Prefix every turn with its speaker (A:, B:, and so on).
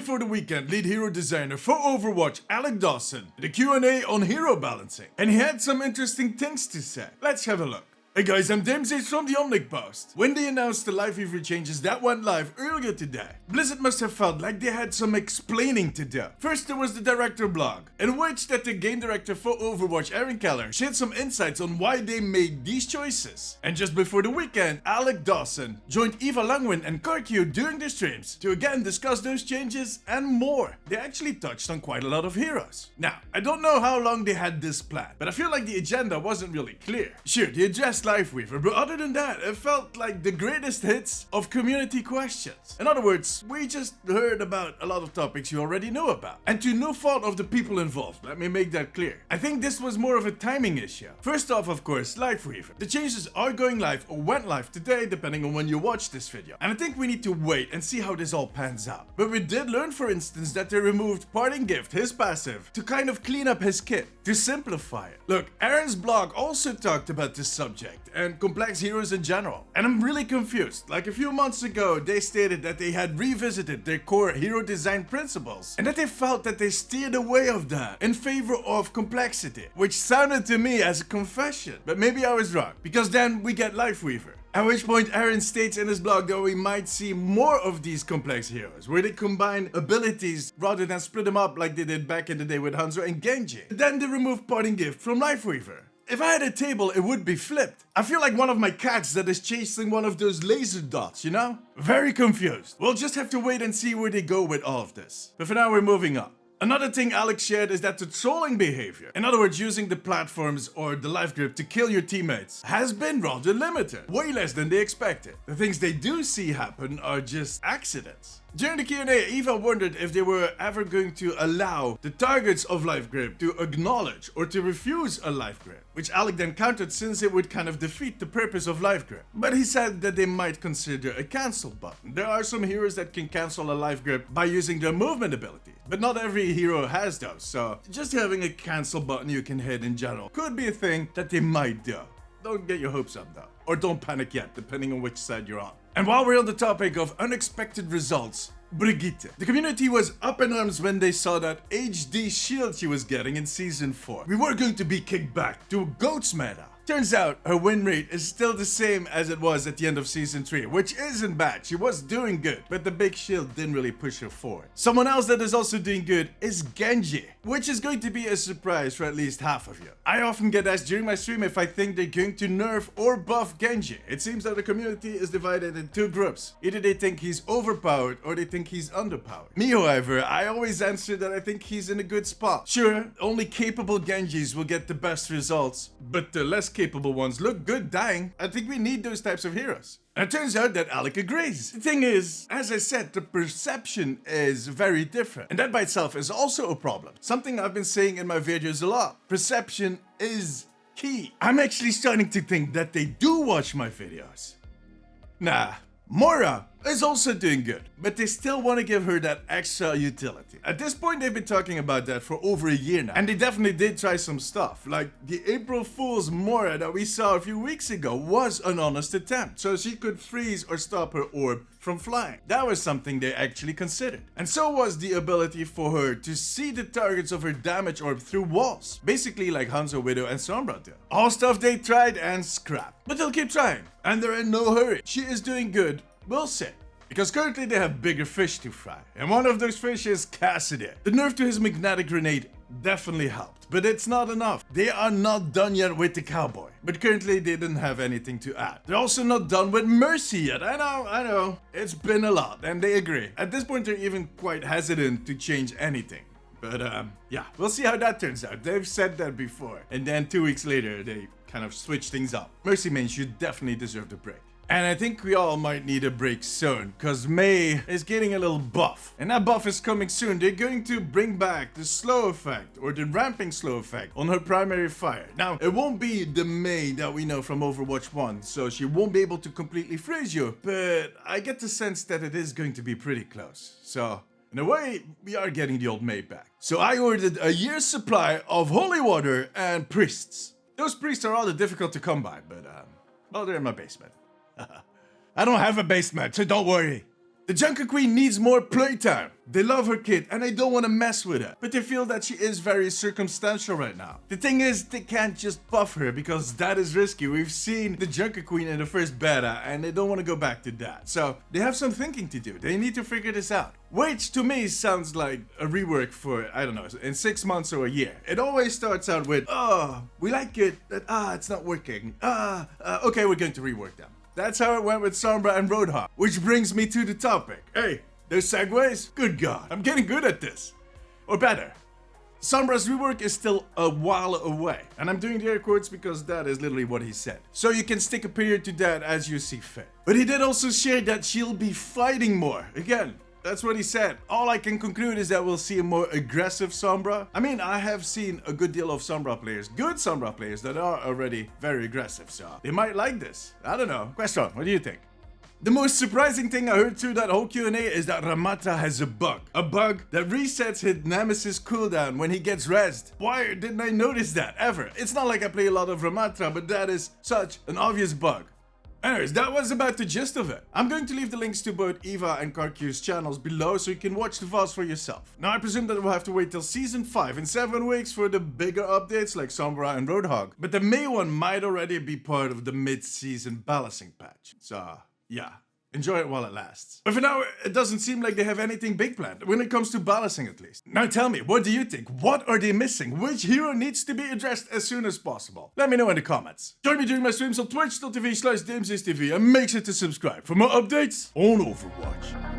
A: before the weekend, lead hero designer for Overwatch, Alec Dawson, did a Q&A on hero balancing. And he had some interesting things to say. Let's have a look. Hey guys, I'm Dempsey from the Omnic Post. When they announced the Lifeweaver changes that went live earlier today, Blizzard must have felt like they had some explaining to do. First there was the director blog, in which that the game director for Overwatch, Aaron Keller, shared some insights on why they made these choices. And just before the weekend, Alec Dawson joined Eva Langwin and KarQ during their streams to again discuss those changes and more. They actually touched on quite a lot of heroes. Now, I don't know how long they had this plan, but I feel like the agenda wasn't really clear. Sure, they addressed Lifeweaver, but other than that, it felt like the greatest hits of community questions. In other words, we just heard about a lot of topics you already knew about. And to no fault of the people involved, let me make that clear. I think this was more of a timing issue. First off, of course, Lifeweaver. The changes are going live or went live today, depending on when you watch this video. And I think we need to wait and see how this all pans out. But we did learn, for instance, that they removed Parting Gift, his passive, to kind of clean up his kit, to simplify it. Look, Aaron's blog also talked about this subject and complex heroes in general. And I'm really confused. Like a few months ago, they stated that they had revisited their core hero design principles and that they felt that they steered away of that in favor of complexity, which sounded to me as a confession. But maybe I was wrong, because then we get Lifeweaver. At which point Aaron states in his blog that we might see more of these complex heroes, where they combine abilities rather than split them up like they did back in the day with Hanzo and Genji. Then they remove Parting Gift from Lifeweaver. If I had a table, it would be flipped. I feel like one of my cats that is chasing one of those laser dots, you know? Very confused. We'll just have to wait and see where they go with all of this. But for now, we're moving on. Another thing Alex shared is that the trolling behavior, in other words using the platforms or the life grip to kill your teammates, has been rather limited, way less than they expected. The things they do see happen are just accidents. During the Q&A, Eva wondered if they were ever going to allow the targets of life grip to acknowledge or to refuse a life grip, which Alec then countered since it would kind of defeat the purpose of life grip. But he said that they might consider a cancel button. There are some heroes that can cancel a life grip by using their movement ability, but not every hero has those, so just having a cancel button you can hit in general could be a thing that they might do. Don't get your hopes up though, or don't panic yet, depending on which side you're on. And while we're on the topic of unexpected results, Brigitte. The community was up in arms when they saw that HD shield she was getting in Season 4. We were going to be kicked back to a GOATS meta. Turns out her win rate is still the same as it was at the end of Season 3, which isn't bad. She was doing good, but the big shield didn't really push her forward. Someone else that is also doing good is Genji, which is going to be a surprise for at least half of you. I often get asked during my stream if I think they're going to nerf or buff Genji. It seems that the community is divided in two groups. Either they think he's overpowered or they think he's underpowered. Me, however, I always answer that I think he's in a good spot. Sure, only capable Genjis will get the best results, but the less capable ones look good dying. I think we need those types of heroes. And it turns out that Alec agrees. The thing is, as I said, the perception is very different. And that by itself is also a problem. Something I've been saying in my videos a lot. Perception is key. I'm actually starting to think that they do watch my videos. Nah. Moira is also doing good, but they still want to give her that extra utility. At this point, they've been talking about that for over a year now, and they definitely did try some stuff. Like the April Fool's Moira that we saw a few weeks ago was an honest attempt, so she could freeze or stop her orb from flying. That was something they actually considered. And so was the ability for her to see the targets of her damage orb through walls, basically like Hanzo, Widow, and Sombra did. All stuff they tried and scrapped, but they'll keep trying, and they're in no hurry. She is doing good. We'll see. Because currently they have bigger fish to fry, and one of those fish is Cassidy. The nerf to his magnetic grenade definitely helped, but it's not enough. They are not done yet with the cowboy, but currently they didn't have anything to add. They're also not done with Mercy yet. I know, it's been a lot, and they agree. At this point they're even quite hesitant to change anything. But yeah, we'll see how that turns out. They've said that before, and then 2 weeks later they kind of switch things up. Mercy mains, you definitely deserve the break. And I think we all might need a break soon, cause Mei is getting a little buff. And that buff is coming soon. They're going to bring back the slow effect, or the ramping slow effect, on her primary fire. Now, it won't be the Mei that we know from Overwatch 1, so she won't be able to completely freeze you. But I get the sense that it is going to be pretty close. So, in a way, we are getting the old Mei back. So I ordered a year's supply of holy water and priests. Those priests are rather difficult to come by, but well, they're in my basement. I don't have a basement, so don't worry. The Junker Queen needs more playtime. They love her kid and they don't want to mess with her, but they feel that she is very circumstantial right now. The thing is, they can't just buff her because that is risky. We've seen the Junker Queen in the first beta and they don't want to go back to that. So they have some thinking to do. They need to figure this out. Which to me sounds like a rework for, I don't know, in 6 months or a year. It always starts out with, oh, we like it, but it's not working. Okay, we're going to rework them. That's how it went with Sombra and Roadhog. Which brings me to the topic. Hey, there's segues? Good God, I'm getting good at this. Or better. Sombra's rework is still a while away. And I'm doing the air quotes because that is literally what he said. So you can stick a period to that as you see fit. But he did also share that she'll be fighting more. Again, that's what he said. All I can conclude is that we'll see a more aggressive Sombra. I mean, I have seen a good deal of Sombra players, good Sombra players that are already very aggressive, so they might like this. I don't know. Question, what do you think? The most surprising thing I heard through that whole Q&A is that Ramattra has a bug. A bug that resets his Nemesis cooldown when he gets rezzed. Why didn't I notice that ever? It's not like I play a lot of Ramattra, but that is such an obvious bug. Anyways, that was about the gist of it. I'm going to leave the links to both Eva and KarQ's channels below so you can watch the VODs for yourself. Now I presume that we'll have to wait till Season 5 in 7 weeks for the bigger updates like Sombra and Roadhog. But the Mei one might already be part of the mid-season balancing patch. So, yeah. Enjoy it while it lasts. But for now, it doesn't seem like they have anything big planned, when it comes to balancing at least. Now tell me, what do you think? What are they missing? Which hero needs to be addressed as soon as possible? Let me know in the comments. Join me during my streams on twitch.tv/DamesIsTV and make sure to subscribe for more updates on Overwatch.